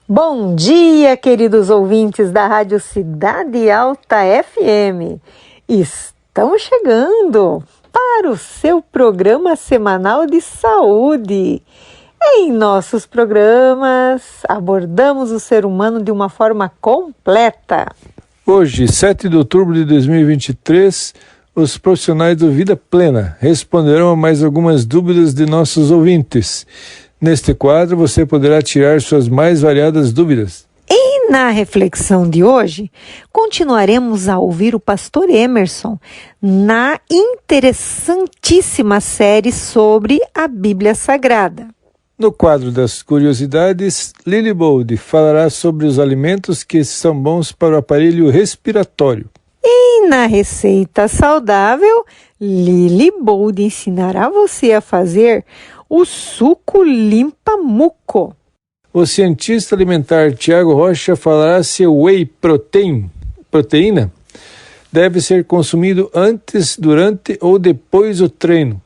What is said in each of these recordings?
Bom dia, queridos ouvintes da Rádio Cidade Alta FM. Estamos chegando para o seu programa semanal de saúde. Em nossos programas, abordamos o ser humano de uma forma completa. Hoje, 7 de outubro de 2023, os profissionais do Vida Plena responderão a mais algumas dúvidas de nossos ouvintes. Neste quadro, você poderá tirar suas mais variadas dúvidas. E na reflexão de hoje, continuaremos a ouvir o pastor Emerson na interessantíssima série sobre a Bíblia Sagrada. No quadro das curiosidades, Lily Bold falará sobre os alimentos que são bons para o aparelho respiratório. E na receita saudável, Lily Bold ensinará você a fazer o suco limpa-muco. O cientista alimentar Tiago Rocha falará se o whey proteína deve ser consumido antes, durante ou depois do treino.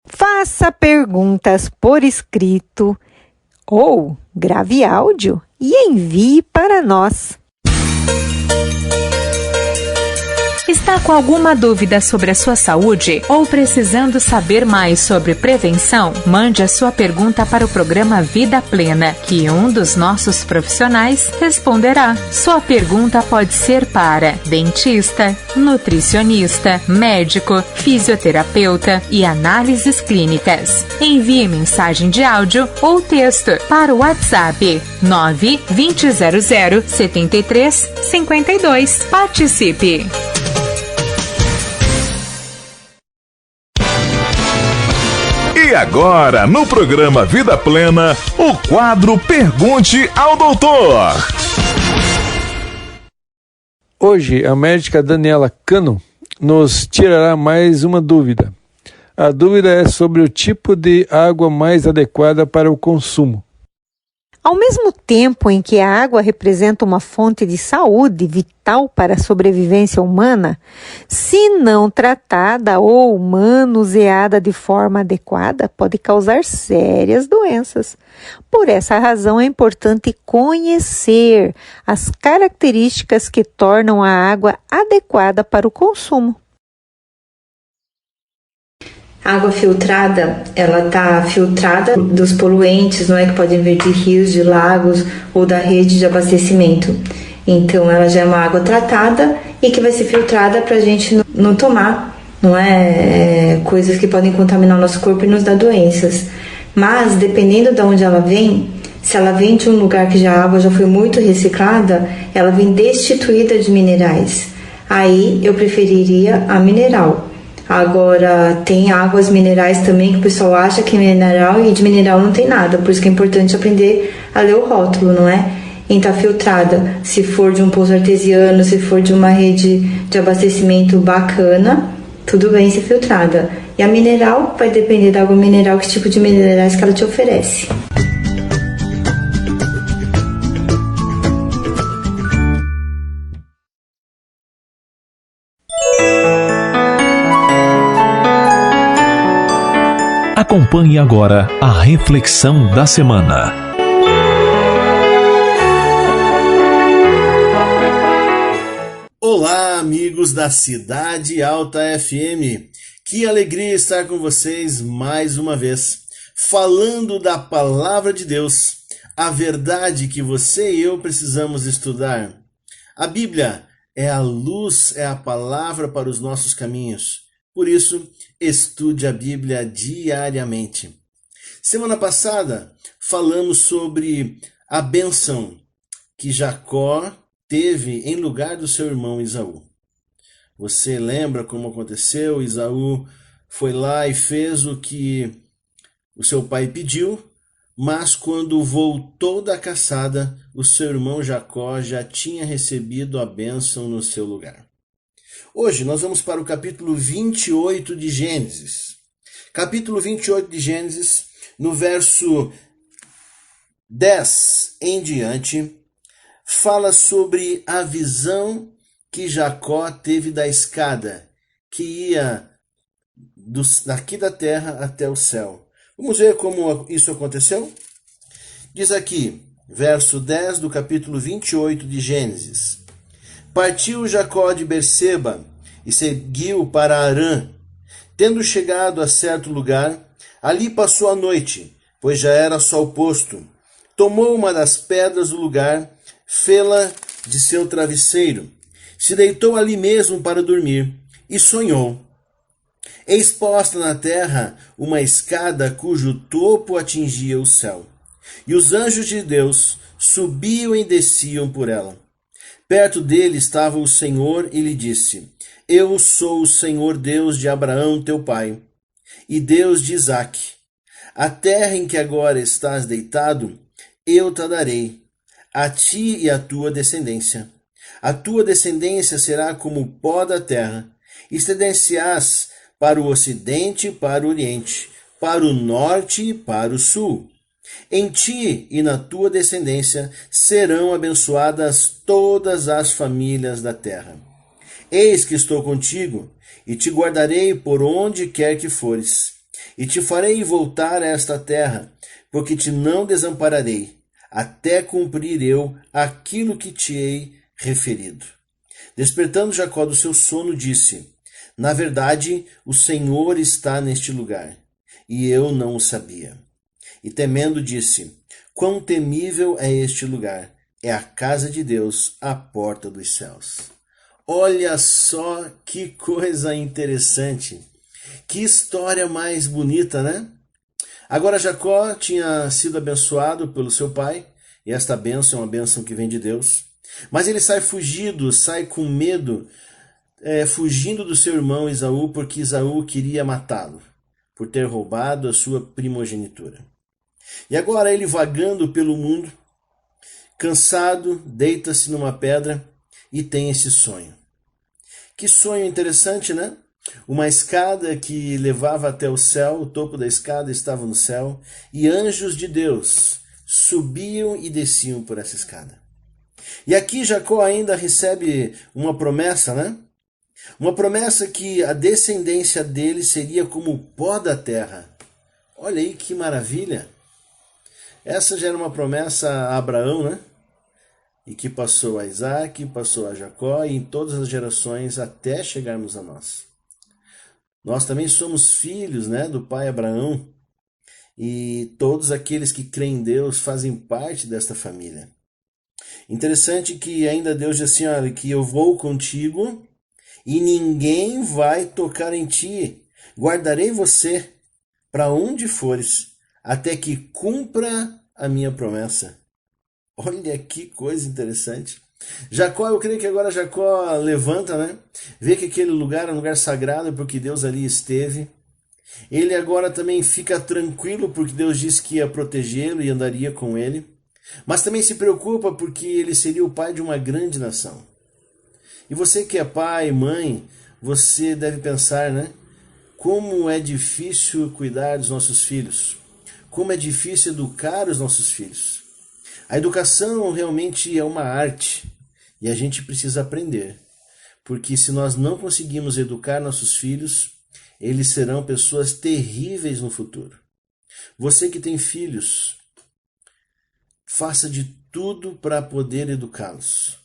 Faça perguntas por escrito ou grave áudio e envie para nós. Está com alguma dúvida sobre a sua saúde ou precisando saber mais sobre prevenção? Mande a sua pergunta para o programa Vida Plena, que um dos nossos profissionais responderá. Sua pergunta pode ser para dentista, nutricionista, médico, fisioterapeuta e análises clínicas. Envie mensagem de áudio ou texto para o WhatsApp 92000 7352. Participe! E agora, no programa Vida Plena, o quadro Pergunte ao Doutor. Hoje, a médica Daniela Cano nos tirará mais uma dúvida. A dúvida é sobre o tipo de água mais adequada para o consumo. Ao mesmo tempo em que a água representa uma fonte de saúde vital para a sobrevivência humana, se não tratada ou manuseada de forma adequada, pode causar sérias doenças. Por essa razão, é importante conhecer as características que tornam a água adequada para o consumo. A água filtrada, ela está filtrada dos poluentes, não é, que podem vir de rios, de lagos ou da rede de abastecimento. Então, ela já é uma água tratada e que vai ser filtrada para a gente não tomar, não é, coisas que podem contaminar o nosso corpo e nos dar doenças. Mas, dependendo de onde ela vem, se ela vem de um lugar que a água já foi muito reciclada, ela vem destituída de minerais. Aí, eu preferiria a mineral. Agora, tem águas minerais também que o pessoal acha que é mineral e de mineral não tem nada. Por isso que é importante aprender a ler o rótulo, não é? Em estar filtrada, se for de um poço artesiano, se for de uma rede de abastecimento bacana, tudo bem ser filtrada. E a mineral vai depender da água mineral, que tipo de minerais que ela te oferece. Acompanhe agora a reflexão da semana. Olá, amigos da Cidade Alta FM. Que alegria estar com vocês mais uma vez, falando da Palavra de Deus, a verdade que você e eu precisamos estudar. A Bíblia é a luz, é a palavra para os nossos caminhos. Por isso, estude a Bíblia diariamente. Semana passada, falamos sobre a bênção que Jacó teve em lugar do seu irmão Esaú. Você lembra como aconteceu? Esaú foi lá e fez o que o seu pai pediu, mas quando voltou da caçada, o seu irmão Jacó já tinha recebido a bênção no seu lugar. Hoje nós vamos para o capítulo 28 de Gênesis. Capítulo 28 de Gênesis, no verso 10 em diante, fala sobre a visão que Jacó teve da escada, que ia daqui da terra até o céu. Vamos ver como isso aconteceu? Diz aqui, verso 10 do capítulo 28 de Gênesis. Partiu Jacó de Berseba e seguiu para Harã. Tendo chegado a certo lugar, ali passou a noite, pois já era sol posto. Tomou uma das pedras do lugar, fê-la de seu travesseiro, se deitou ali mesmo para dormir, e sonhou. Eis posta na terra uma escada cujo topo atingia o céu, e os anjos de Deus subiam e desciam por ela. Perto dele estava o Senhor e lhe disse: Eu sou o Senhor Deus de Abraão teu pai, e Deus de Isaque. A terra em que agora estás deitado, eu te darei, a ti e à tua descendência. A tua descendência será como o pó da terra. Estender-se-ás para o ocidente e para o oriente, para o norte e para o sul. Em ti e na tua descendência serão abençoadas todas as famílias da terra. Eis que estou contigo, e te guardarei por onde quer que fores, e te farei voltar a esta terra, porque te não desampararei, até cumprir eu aquilo que te hei referido. Despertando Jacó do seu sono, disse: Na verdade, o Senhor está neste lugar, e eu não o sabia. E temendo disse: Quão temível é este lugar! É a casa de Deus, a porta dos céus. Olha só que coisa interessante! Que história mais bonita, né? Agora Jacó tinha sido abençoado pelo seu pai, e esta bênção é uma bênção que vem de Deus. Mas ele sai fugido, sai com medo, fugindo do seu irmão Esaú, porque Esaú queria matá-lo, por ter roubado a sua primogenitura. E agora ele vagando pelo mundo, cansado, deita-se numa pedra e tem esse sonho. Que sonho interessante, né? Uma escada que levava até o céu, o topo da escada estava no céu, e anjos de Deus subiam e desciam por essa escada. E aqui Jacó ainda recebe uma promessa, né? Uma promessa que a descendência dele seria como o pó da terra. Olha aí que maravilha! Essa já era uma promessa a Abraão, né? E que passou a Isaque, passou a Jacó e em todas as gerações até chegarmos a nós. Nós também somos filhos, né, do pai Abraão, e todos aqueles que creem em Deus fazem parte desta família. Interessante que ainda Deus diz assim: olha, que eu vou contigo e ninguém vai tocar em ti. Guardarei você para onde fores, até que cumpra a minha promessa. Olha que coisa interessante. Jacó, eu creio que agora Jacó levanta, né? Vê que aquele lugar é um lugar sagrado porque Deus ali esteve. Ele agora também fica tranquilo porque Deus disse que ia protegê-lo e andaria com ele. Mas também se preocupa porque ele seria o pai de uma grande nação. E você que é pai, mãe, você deve pensar, né? Como é difícil cuidar dos nossos filhos. Como é difícil educar os nossos filhos. A educação realmente é uma arte e a gente precisa aprender, porque se nós não conseguimos educar nossos filhos, eles serão pessoas terríveis no futuro. Você que tem filhos, faça de tudo para poder educá-los.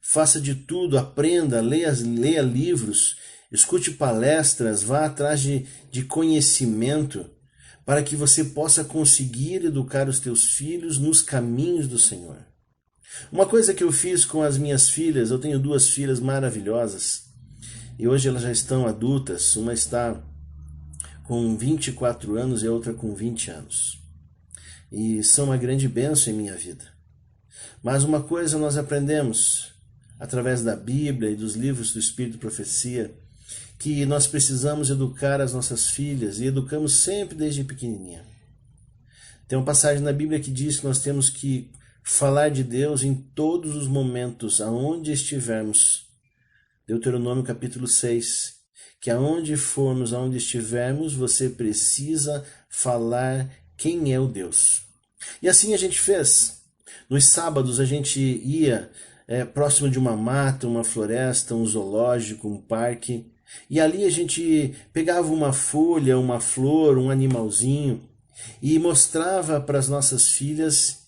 Faça de tudo, aprenda, leia livros, escute palestras, vá atrás de conhecimento, para que você possa conseguir educar os teus filhos nos caminhos do Senhor. Uma coisa que eu fiz com as minhas filhas, eu tenho 2 filhas maravilhosas, e hoje elas já estão adultas, uma está com 24 anos e a outra com 20 anos. E são uma grande bênção em minha vida. Mas uma coisa nós aprendemos, através da Bíblia e dos livros do Espírito e Profecia, que nós precisamos educar as nossas filhas, e educamos sempre desde pequenininha. Tem uma passagem na Bíblia que diz que nós temos que falar de Deus em todos os momentos, aonde estivermos. Deuteronômio capítulo 6, que aonde formos, aonde estivermos, você precisa falar quem é o Deus. E assim a gente fez. Nos sábados a gente ia próximo de uma mata, uma floresta, um zoológico, um parque, e ali a gente pegava uma folha, uma flor, um animalzinho e mostrava para as nossas filhas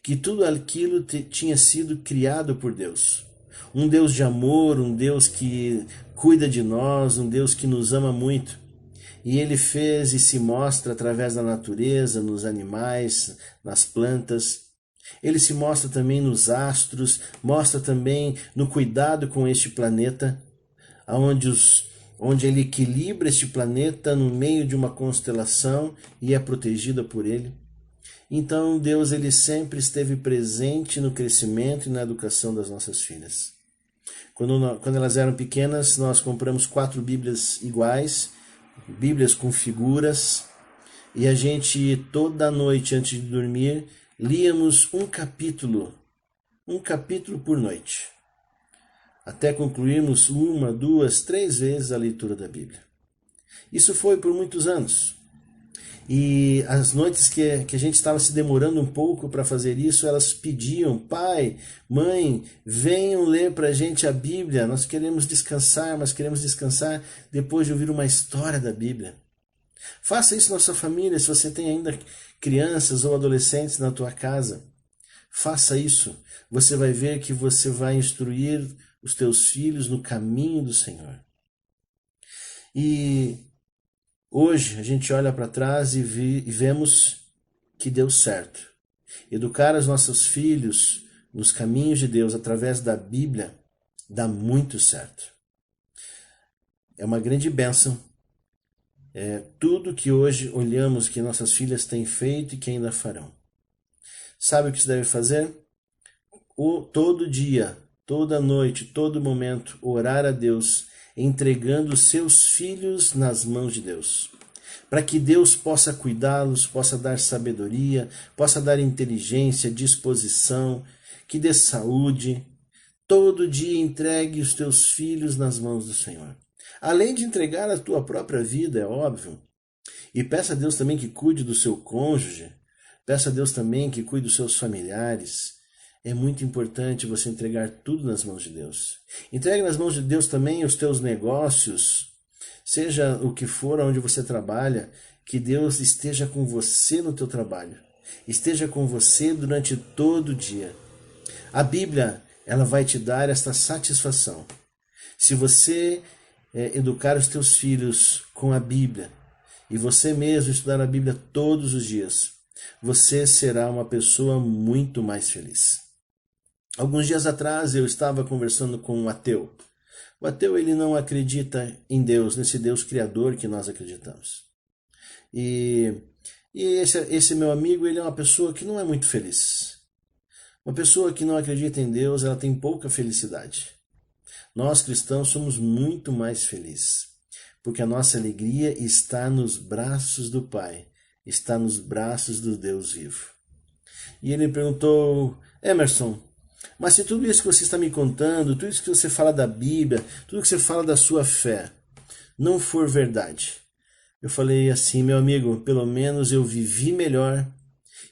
que tudo aquilo tinha sido criado por Deus. Um Deus de amor, um Deus que cuida de nós, um Deus que nos ama muito. E Ele fez e se mostra através da natureza, nos animais, nas plantas. Ele se mostra também nos astros, mostra também no cuidado com este planeta, onde Ele equilibra este planeta no meio de uma constelação e é protegida por Ele. Então Deus ele sempre esteve presente no crescimento e na educação das nossas filhas. Quando elas eram pequenas, nós compramos 4 Bíblias iguais, Bíblias com figuras, e a gente toda noite antes de dormir líamos um capítulo por noite, até concluirmos 1, 2, 3 vezes a leitura da Bíblia. Isso foi por muitos anos. E as noites que a gente estava se demorando um pouco para fazer isso, elas pediam: pai, mãe, venham ler para a gente a Bíblia, nós queremos descansar, mas queremos descansar depois de ouvir uma história da Bíblia. Faça isso na sua família, se você tem ainda crianças ou adolescentes na tua casa. Faça isso, você vai ver que você vai instruir os teus filhos no caminho do Senhor. E hoje a gente olha para trás e vemos que deu certo. Educar os nossos filhos nos caminhos de Deus através da Bíblia dá muito certo. É uma grande bênção. Tudo que hoje olhamos que nossas filhas têm feito e que ainda farão. Sabe o que você deve fazer? Todo dia, toda noite, todo momento, orar a Deus, entregando os seus filhos nas mãos de Deus, para que Deus possa cuidá-los, possa dar sabedoria, possa dar inteligência, disposição, que dê saúde. Todo dia entregue os teus filhos nas mãos do Senhor. Além de entregar a tua própria vida, é óbvio. E peça a Deus também que cuide do seu cônjuge, peça a Deus também que cuide dos seus familiares. É muito importante você entregar tudo nas mãos de Deus. Entregue nas mãos de Deus também os teus negócios, seja o que for onde você trabalha, que Deus esteja com você no teu trabalho, esteja com você durante todo o dia. A Bíblia, ela vai te dar esta satisfação. Se você educar os teus filhos com a Bíblia e você mesmo estudar a Bíblia todos os dias, você será uma pessoa muito mais feliz. Alguns dias atrás eu estava conversando com um ateu. O ateu ele não acredita em Deus, nesse Deus criador que nós acreditamos. E esse meu amigo ele é uma pessoa que não é muito feliz. Uma pessoa que não acredita em Deus, ela tem pouca felicidade. Nós cristãos somos muito mais felizes, porque a nossa alegria está nos braços do Pai, está nos braços do Deus vivo. E ele perguntou: Emerson, mas se tudo isso que você está me contando, tudo isso que você fala da Bíblia, tudo que você fala da sua fé, não for verdade? Eu falei assim: meu amigo, pelo menos eu vivi melhor,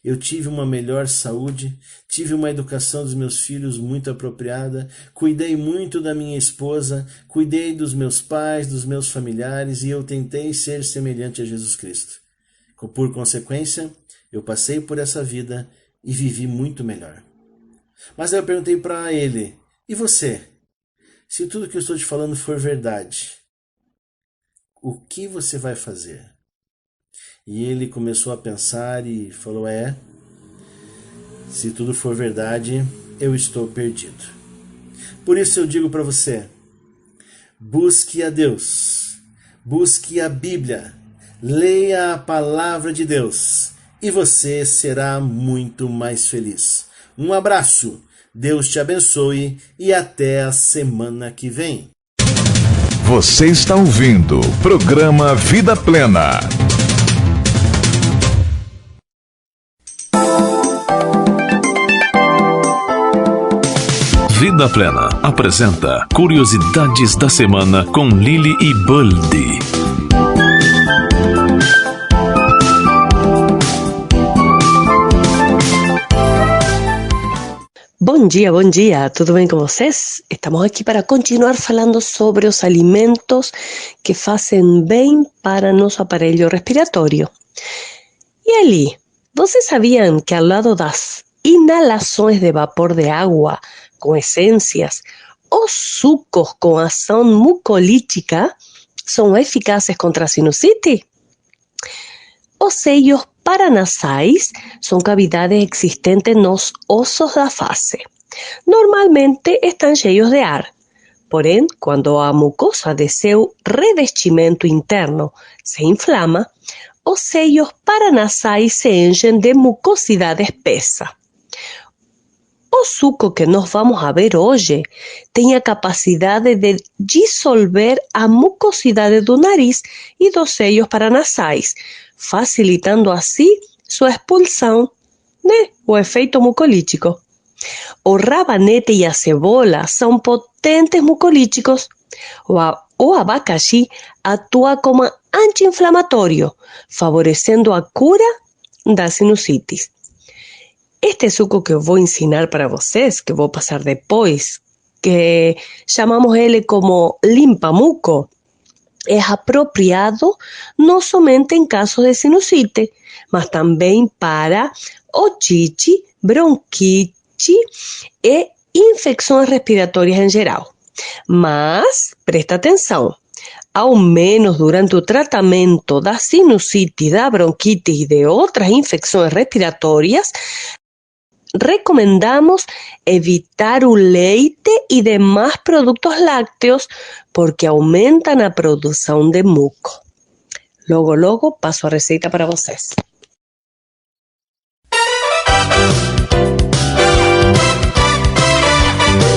eu tive uma melhor saúde, tive uma educação dos meus filhos muito apropriada, cuidei muito da minha esposa, cuidei dos meus pais, dos meus familiares e eu tentei ser semelhante a Jesus Cristo. Por consequência, eu passei por essa vida e vivi muito melhor. Mas aí eu perguntei para ele: e você? Se tudo que eu estou te falando for verdade, o que você vai fazer? E ele começou a pensar e falou: se tudo for verdade, eu estou perdido. Por isso eu digo para você: busque a Deus, busque a Bíblia, leia a palavra de Deus e você será muito mais feliz. Um abraço, Deus te abençoe e até a semana que vem. Você está ouvindo o programa Vida Plena. Vida Plena apresenta Curiosidades da Semana com Lili e Buldi. Bom dia, tudo bem com vocês? Estamos aqui para continuar falando sobre os alimentos que fazem bem para nosso aparelho respiratório. E ali, vocês sabiam que ao lado das inalações de vapor de água com essências ou sucos com ação mucolítica são eficazes contra a sinusite? Os seios paranasais são cavidades existentes nos ossos da face. Normalmente estão cheios de ar. Porém, quando a mucosa de seu revestimento interno se inflama, os seios paranasais se enchem de mucosidade espessa. O suco que nós vamos a ver hoje tem a capacidade de dissolver a mucosidade do nariz e dos seios paranasais, facilitando assim sua expulsão, o efeito mucolítico. O rabanete e a cebola são potentes mucolíticos. O abacaxi atua como anti-inflamatório, favorecendo a cura da sinusites. Este suco que eu vou ensinar para vocês, que vou passar depois, que chamamos ele como limpa-muco, é apropriado não somente em casos de sinusite, mas também para otite, bronquite e infecções respiratórias em geral. Mas, presta atenção, ao menos durante o tratamento da sinusite, da bronquite e de outras infecções respiratórias, recomendamos evitar o leite e demais produtos lácteos porque aumentam a produção de muco. Logo passo a receita para vocês.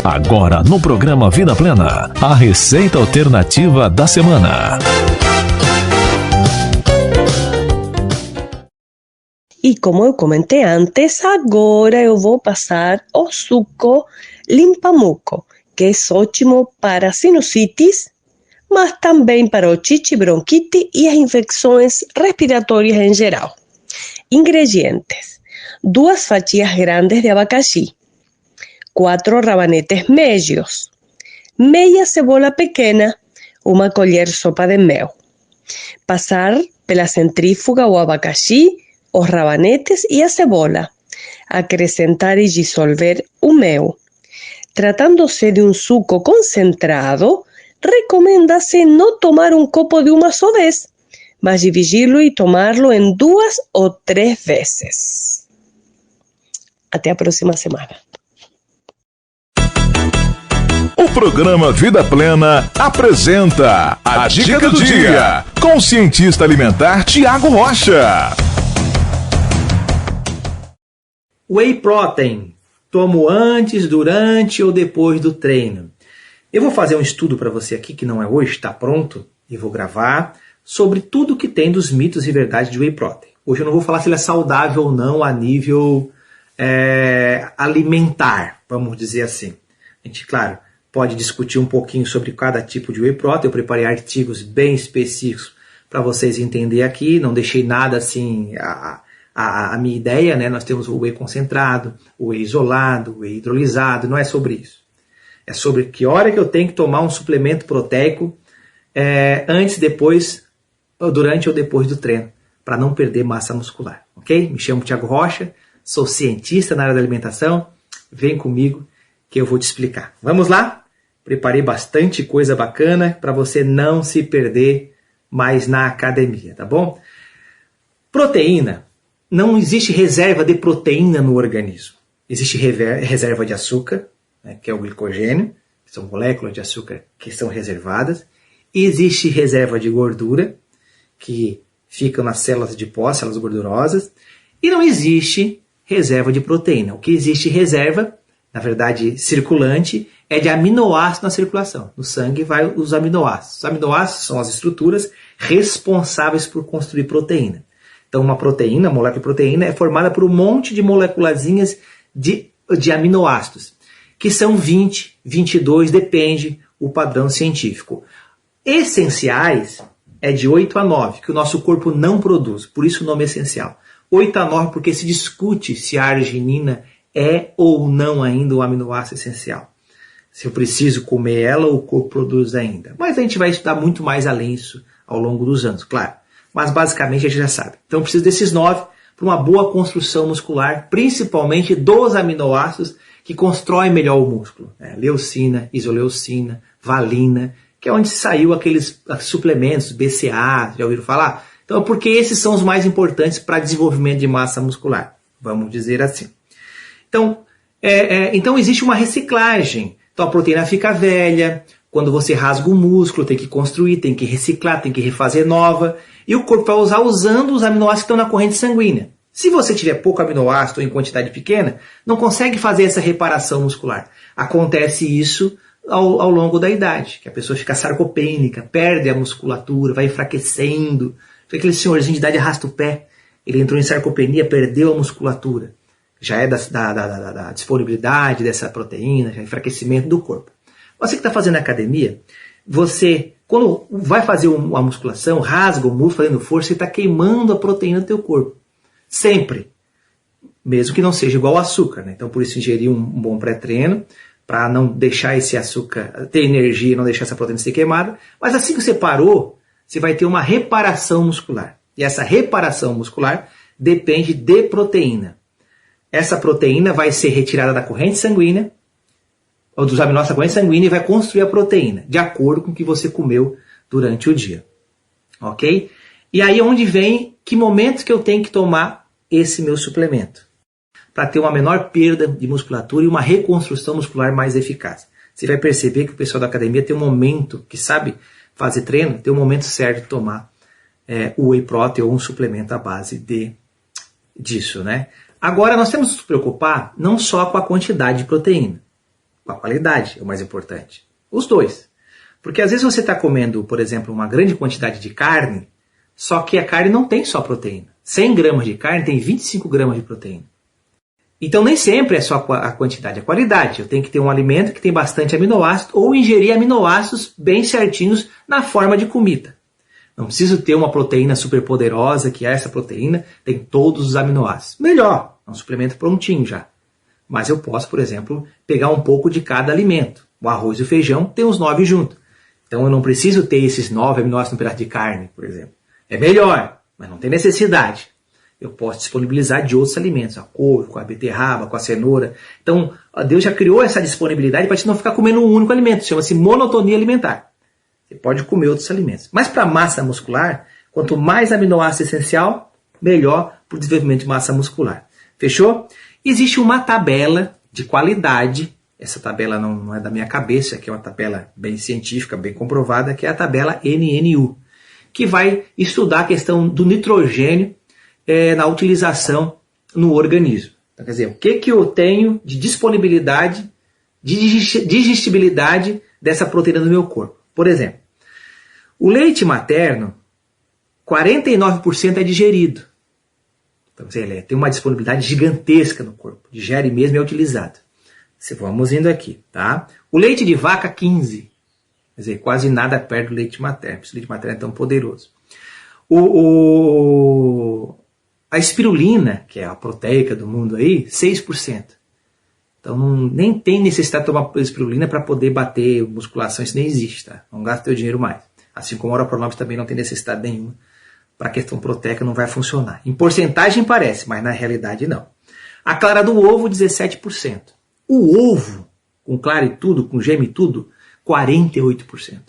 Agora no programa Vida Plena, a receita alternativa da semana. E como eu comentei antes, agora eu vou passar o suco limpa-muco, que é ótimo para sinusites, mas também para otite, bronquite e as infecções respiratórias em geral. Ingredientes: 2 fatias grandes de abacaxi, 4 rabanetes médios, meia cebola pequena, 1 colher sopa de mel. Passar pela centrífuga o abacaxi, os rabanetes e a cebola. Acrescentar e dissolver o mel. Tratando-se de um suco concentrado, recomenda-se não tomar um copo de uma só vez, mas dividi-lo e tomá-lo em 2 ou 3 vezes. Até a próxima semana. O programa Vida Plena apresenta a Dica do Dia com o cientista alimentar Tiago Rocha. Whey Protein. Tomo antes, durante ou depois do treino. Eu vou fazer um estudo para você aqui, que não é hoje, está pronto, e vou gravar, sobre tudo que tem dos mitos e verdades de Whey Protein. Hoje eu não vou falar se ele é saudável ou não a nível alimentar, vamos dizer assim. A gente, claro, pode discutir um pouquinho sobre cada tipo de Whey Protein. Eu preparei artigos bem específicos para vocês entenderem aqui, não deixei nada assim... A minha ideia, né? Nós temos o whey concentrado, o whey isolado, o whey hidrolisado, não é sobre isso. É sobre que hora que eu tenho que tomar um suplemento proteico antes, depois, durante ou depois do treino, para não perder massa muscular, ok? Me chamo Tiago Rocha, sou cientista na área da alimentação, vem comigo que eu vou te explicar. Vamos lá? Preparei bastante coisa bacana para você não se perder mais na academia, tá bom? Proteína. Não existe reserva de proteína no organismo. Existe reserva de açúcar, né, que é o glicogênio, que são moléculas de açúcar que são reservadas. E existe reserva de gordura, que ficam nas células adiposas, células gordurosas. E não existe reserva de proteína. O que existe reserva, na verdade circulante, é de aminoácidos na circulação. No sangue vai os aminoácidos. Os aminoácidos são as estruturas responsáveis por construir proteína. Então, uma proteína, a molécula de proteína, é formada por um monte de moléculazinhas de aminoácidos, que são 20, 22, depende o padrão científico. Essenciais é de 8 a 9, que o nosso corpo não produz, por isso o nome é essencial. 8 a 9 porque se discute se a arginina é ou não ainda um aminoácido essencial. Se eu preciso comer ela, o corpo produz ainda. Mas a gente vai estudar muito mais além disso ao longo dos anos, claro. Mas basicamente a gente já sabe. Então eu preciso desses 9 para uma boa construção muscular, principalmente dos aminoácidos que constroem melhor o músculo. Leucina, isoleucina, valina, que é onde saiu aqueles suplementos, BCA, já ouviram falar? Então, porque esses são os mais importantes para desenvolvimento de massa muscular, vamos dizer assim. Então, então existe uma reciclagem. Então a proteína fica velha, quando você rasga o músculo, tem que construir, tem que reciclar, tem que refazer nova, e o corpo vai usando os aminoácidos que estão na corrente sanguínea. Se você tiver pouco aminoácido ou em quantidade pequena, não consegue fazer essa reparação muscular. Acontece isso ao longo da idade, que a pessoa fica sarcopênica, perde a musculatura, vai enfraquecendo. Aquele senhorzinho de idade arrasta o pé, ele entrou em sarcopenia, perdeu a musculatura. Já é da disponibilidade dessa proteína, já é enfraquecimento do corpo. Você que está fazendo academia, você, quando vai fazer uma musculação, rasga o músculo fazendo força, você está queimando a proteína do teu corpo. Sempre. Mesmo que não seja igual ao açúcar, né? Então, por isso, ingerir um bom pré-treino, para não deixar esse açúcar ter energia e não deixar essa proteína ser queimada. Mas assim que você parou, você vai ter uma reparação muscular. E essa reparação muscular depende de proteína. Essa proteína vai ser retirada da corrente sanguínea, ou dos aminoácidos da corrente sanguínea, e vai construir a proteína, de acordo com o que você comeu durante o dia. Ok? E aí onde vem, que momento que eu tenho que tomar esse meu suplemento? Para ter uma menor perda de musculatura e uma reconstrução muscular mais eficaz. Você vai perceber que o pessoal da academia tem um momento, que sabe fazer treino, tem um momento certo de tomar o whey protein ou um suplemento à base disso, né? Agora, nós temos que nos preocupar não só com a quantidade de proteína, com a qualidade é o mais importante. Os dois. Porque às vezes você está comendo, por exemplo, uma grande quantidade de carne, só que a carne não tem só proteína. 100 gramas de carne tem 25 gramas de proteína. Então nem sempre é só a quantidade, é a qualidade. Eu tenho que ter um alimento que tem bastante aminoácido ou ingerir aminoácidos bem certinhos na forma de comida. Não preciso ter uma proteína super poderosa, que essa proteína tem todos os aminoácidos. Melhor, é um suplemento prontinho já. Mas eu posso, por exemplo, pegar um pouco de cada alimento. O arroz e o feijão tem os 9 juntos. Então eu não preciso ter esses 9 aminoácidos no pedaço de carne, por exemplo. É melhor, mas não tem necessidade. Eu posso disponibilizar de outros alimentos, a couve, com a beterraba, com a cenoura. Então, Deus já criou essa disponibilidade para você não ficar comendo um único alimento. Chama-se monotonia alimentar. Você pode comer outros alimentos. Mas para massa muscular, quanto mais aminoácido essencial, melhor para o desenvolvimento de massa muscular. Fechou? Existe uma tabela de qualidade. Essa tabela não é da minha cabeça, aqui é uma tabela bem científica, bem comprovada, que é a tabela NNU, que vai estudar a questão do nitrogênio na utilização no organismo. Então, quer dizer, o que eu tenho de disponibilidade, de digestibilidade dessa proteína no meu corpo. Por exemplo, o leite materno, 49% é digerido. Então, ele tem uma disponibilidade gigantesca no corpo. Digere mesmo e é utilizado. Vamos indo aqui, tá? O leite de vaca, 15%. Quer dizer, quase nada perde o leite materno. Esse leite materno é tão poderoso. A espirulina, que é a proteica do mundo aí, 6%. Então nem tem necessidade de tomar espirulina para poder bater musculação, isso nem existe, tá? Não gasta teu dinheiro mais. Assim como a Oropronox também não tem necessidade nenhuma. Para a questão proteica não vai funcionar. Em porcentagem parece, mas na realidade não. A clara do ovo, 17%. O ovo, com clara e tudo, com gema e tudo, 48%.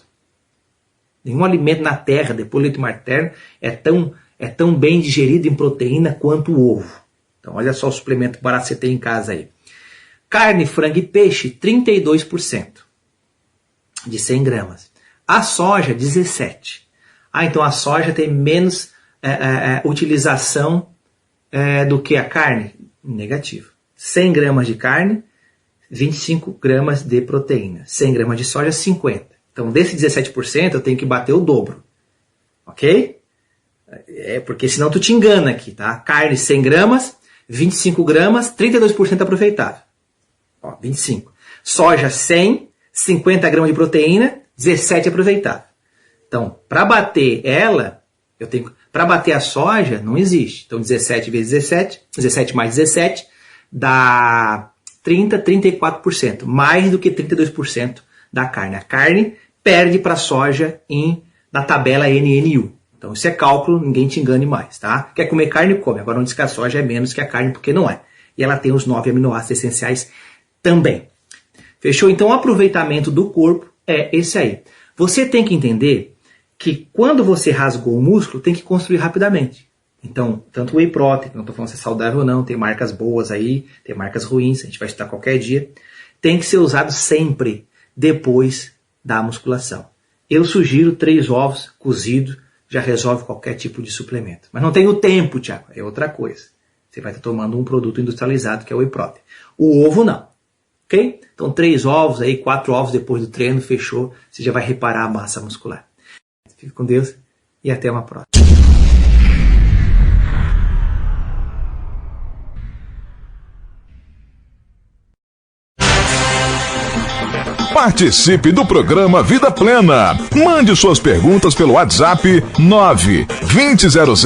Nenhum alimento na terra, depois do leite materno, é tão bem digerido em proteína quanto o ovo. Então olha só o suplemento barato que você tem em casa aí. Carne, frango e peixe, 32%. De 100 gramas. A soja, 17%. Então a soja tem menos utilização do que a carne? Negativo. 100 gramas de carne, 25 gramas de proteína. 100 gramas de soja, 50. Então, desse 17%, eu tenho que bater o dobro. Ok? Porque senão tu te engana aqui, tá? Carne, 100 gramas, 25 gramas, 32% aproveitável. 25. Soja, 100, 50 gramas de proteína, 17 aproveitável. Então, para bater ela, para bater a soja, não existe. Então, 17 vezes 17, 17 mais 17, dá 34%. Mais do que 32% da carne. A carne perde para a soja na tabela NNU. Então isso é cálculo, ninguém te engane mais, tá? Quer comer carne, come. Agora não diz que a soja é menos que a carne, porque não é. E ela tem os 9 aminoácidos essenciais também. Fechou? Então o aproveitamento do corpo é esse aí. Você tem que entender que quando você rasgou o músculo, tem que construir rapidamente. Então, tanto o whey protein, não estou falando se é saudável ou não, tem marcas boas aí, tem marcas ruins, a gente vai estudar qualquer dia, tem que ser usado sempre depois da musculação. Eu sugiro 3 ovos cozidos, já resolve qualquer tipo de suplemento. Mas não tenho tempo, Thiago, é outra coisa. Você vai estar tomando um produto industrializado que é o whey protein. O ovo não, ok? Então 3 ovos aí, 4 ovos depois do treino, fechou, você já vai reparar a massa muscular. Fique com Deus e até uma próxima. Participe do programa Vida Plena. Mande suas perguntas pelo WhatsApp 92000